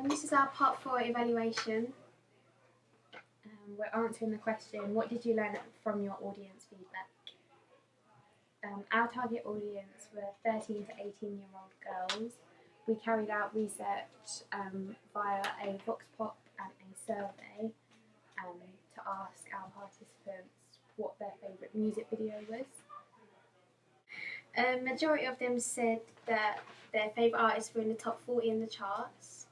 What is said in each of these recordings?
This is our part 4 evaluation. We're answering the question, what did you learn from your audience feedback? Our target audience were 13 to 18-year-old girls. We carried out research via a vox pop and a survey to ask our participants what their favourite music video was. A majority of them said that their favourite artists were in the top 40 in the charts.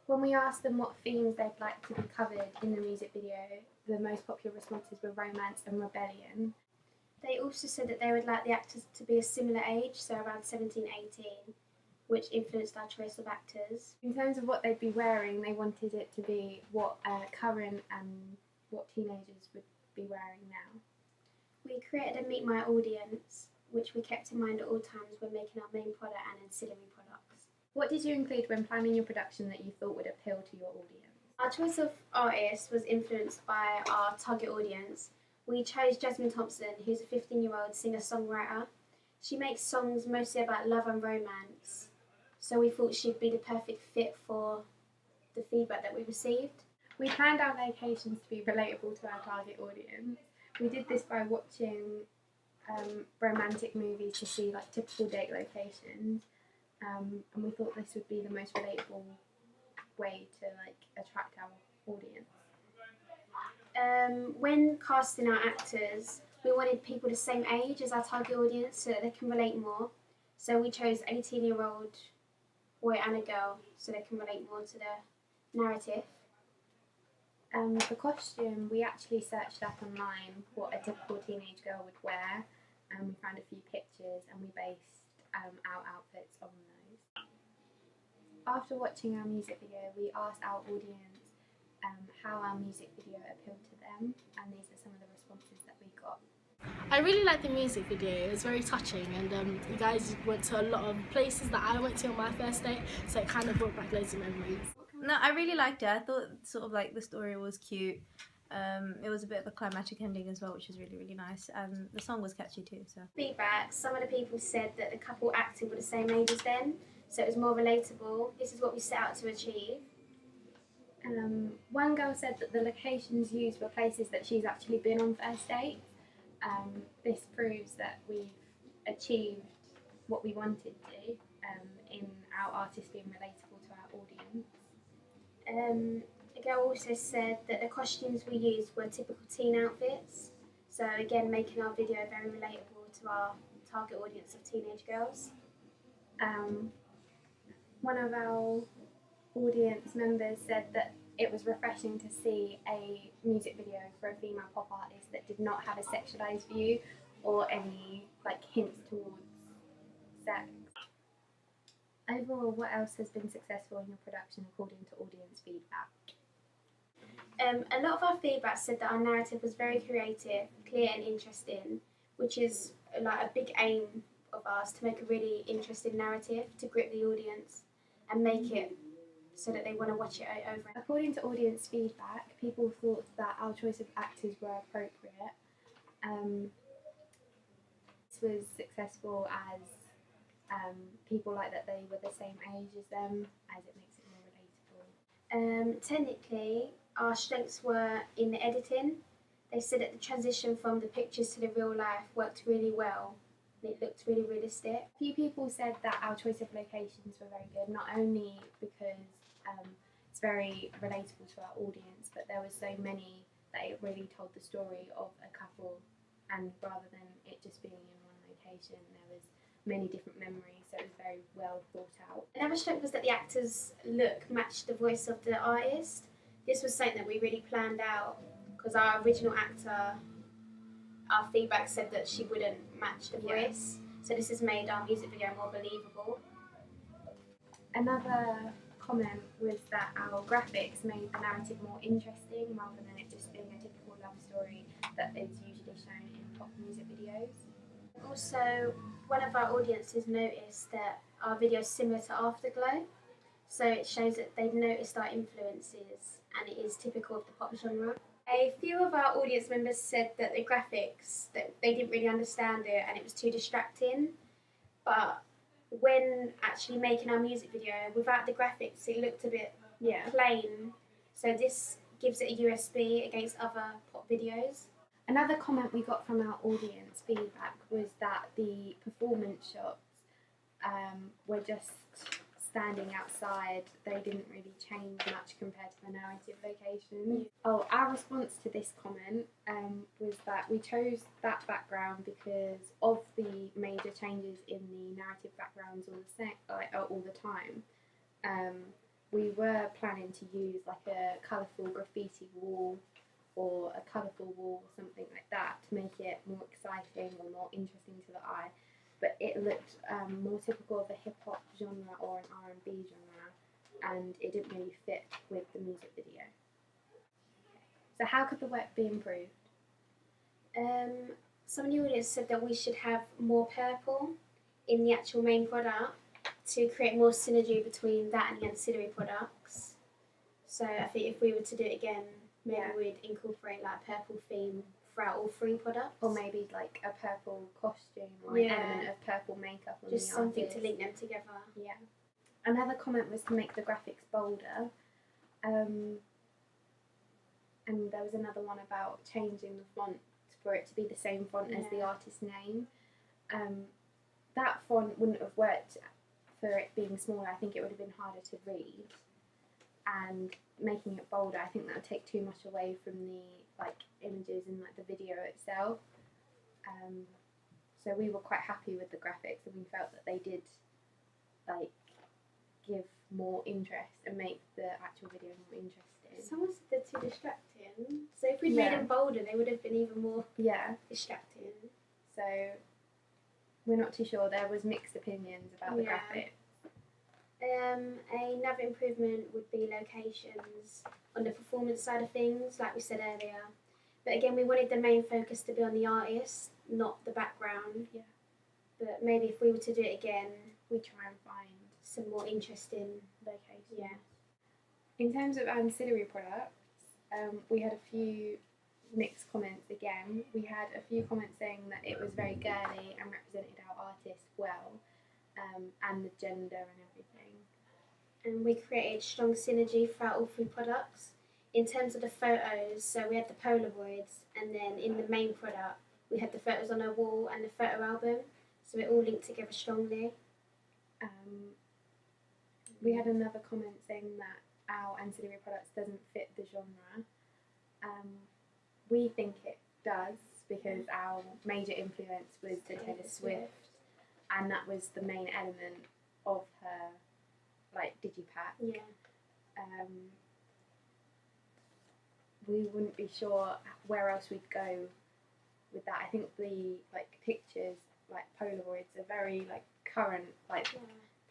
When we asked them what themes they'd like to be covered in the music video, the most popular responses were romance and rebellion. They also said that they would like the actors to be a similar age, so around 17, 18, which influenced our choice of actors. In terms of what they'd be wearing, they wanted it to be what current and what teenagers would be wearing now. We created a Meet My Audience, which we kept in mind at all times when making our main product and ancillary products. What did you include when planning your production that you thought would appeal to your audience? Our choice of artists was influenced by our target audience. We chose Jasmine Thompson, who's a 15-year-old singer-songwriter. She makes songs mostly about love and romance, so we thought she'd be the perfect fit for the feedback that we received. We planned our locations to be relatable to our target audience. We did this by watching romantic movies to see like typical date locations, and we thought this would be the most relatable way to attract our audience. When casting our actors, we wanted people the same age as our target audience so that they can relate more. So we chose 18-year-old boy and a girl so they can relate more to the narrative. The costume, we actually searched up online what a typical teenage girl would wear, and we found a few pictures and we based our outfits on those. After watching our music video, we asked our audience how our music video appealed to them, and these are some of the responses that we got. I really liked the music video. It was very touching, and you guys went to a lot of places that I went to on my first date, so it kind of brought back loads of memories. No, I really liked it. I thought sort of like the story was cute. It was a bit of a climactic ending as well, which was really, really nice, and the song was catchy too. So feedback, some of the people said that the couple acted were the same age as them, so it was more relatable. This is what we set out to achieve. One girl said that the locations used were places that she's actually been on first dates. This proves that we've achieved what we wanted to in our artists being relatable to our audience. A girl also said that the costumes we used were typical teen outfits, so again making our video very relatable to our target audience of teenage girls. One of our audience members said that it was refreshing to see a music video for a female pop artist that did not have a sexualised view or any hints towards sex. Overall, what else has been successful in your production according to audience feedback? A lot of our feedback said that our narrative was very creative, clear and interesting, which is a big aim of ours, to make a really interesting narrative, to grip the audience and make it so that they want to watch it over. According to audience feedback, people thought that our choice of actors were appropriate. This was successful as people like that they were the same age as them, as it makes it more relatable. Technically, our strengths were in the editing. They said that the transition from the pictures to the real life worked really well. It looked really realistic. A few people said that our choice of locations were very good, not only because it's very relatable to our audience, but there were so many that it really told the story of a couple, and rather than it just being in one location, there was many different memories, so it was very well thought out. Another strength was that the actor's look matched the voice of the artist. This was something that we really planned out, because our original actor, our feedback said that she wouldn't match the voice, so this has made our music video more believable. Another comment was that our graphics made the narrative more interesting rather than it just being a typical love story that is usually shown in pop music videos. Also, one of our audiences noticed that our video is similar to Afterglow, so it shows that they've noticed our influences and it is typical of the pop genre. A few of our audience members said that the graphics, that they didn't really understand it and it was too distracting, but when actually making our music video, without the graphics, it looked a bit Yeah. plain. So this gives it a USB against other pop videos. Another comment we got from our audience feedback was that the performance shots were just standing outside. They didn't really change much compared to the narrative location. Oh, our response to this comment was that we chose that background because of the major changes in the narrative backgrounds all the time. We were planning to use like a colourful graffiti wall or a colourful wall or something like that to make it more exciting or more interesting to the eye. But it looked more typical of a hip-hop genre or an R&B genre, and it didn't really fit with the music video. So how could the work be improved? Some of the audience said that we should have more purple in the actual main product to create more synergy between that and the ancillary products. So I think if we were to do it again, maybe we'd incorporate like a purple theme throughout all 3 products. Or maybe like a purple costume or an element of purple makeup on just the something artist. to link them together. Yeah. Another comment was to make the graphics bolder. And there was another one about changing the font for it to be the same font as the artist's name. That font wouldn't have worked for it being smaller. I think it would have been harder to read. And making it bolder, I think that would take too much away from the images and the video itself. So we were quite happy with the graphics, and we felt that they did give more interest and make the actual video more interesting. Someone said they're too distracting. So if we'd made them bolder, they would have been even more distracting. So we're not too sure. There was mixed opinions about the graphics. Another improvement would be locations on the performance side of things, like we said earlier. But again, we wanted the main focus to be on the artist, not the background. Yeah. But maybe if we were to do it again, we try and find some more interesting locations. Yeah. In terms of ancillary products, we had a few mixed comments again. We had a few comments saying that it was very girly and represented our artist well, and the gender and everything. And we created strong synergy throughout all 3 products. In terms of the photos, so we had the Polaroids, and then in the main product, we had the photos on a wall and the photo album, so it all linked together strongly. We had another comment saying that our ancillary products doesn't fit the genre. We think it does because our major influence was the Taylor Swift, and that was the main element of her digipack. Yeah. We wouldn't be sure where else we'd go with that. I think the pictures, Polaroids, are very current.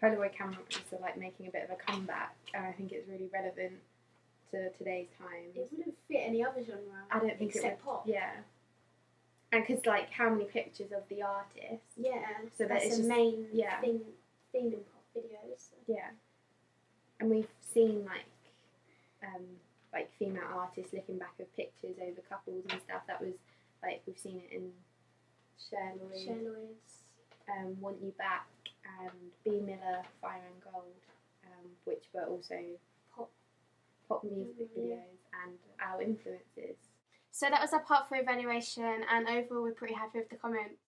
Polaroid cameras are making a bit of a comeback, and I think it's really relevant to today's times. It wouldn't fit any other genre. I don't think except it would. pop. Yeah. And because how many pictures of the artist? Yeah. So that's it's the just, main theme in pop videos. So. Yeah. And we've seen female artists looking back at pictures over couples and stuff. That was we've seen it in Cher Lloyd's, Want You Back, and B Miller, Fire and Gold, which were also pop music videos and our influences. So that was our part 3 evaluation, and overall we're pretty happy with the comments.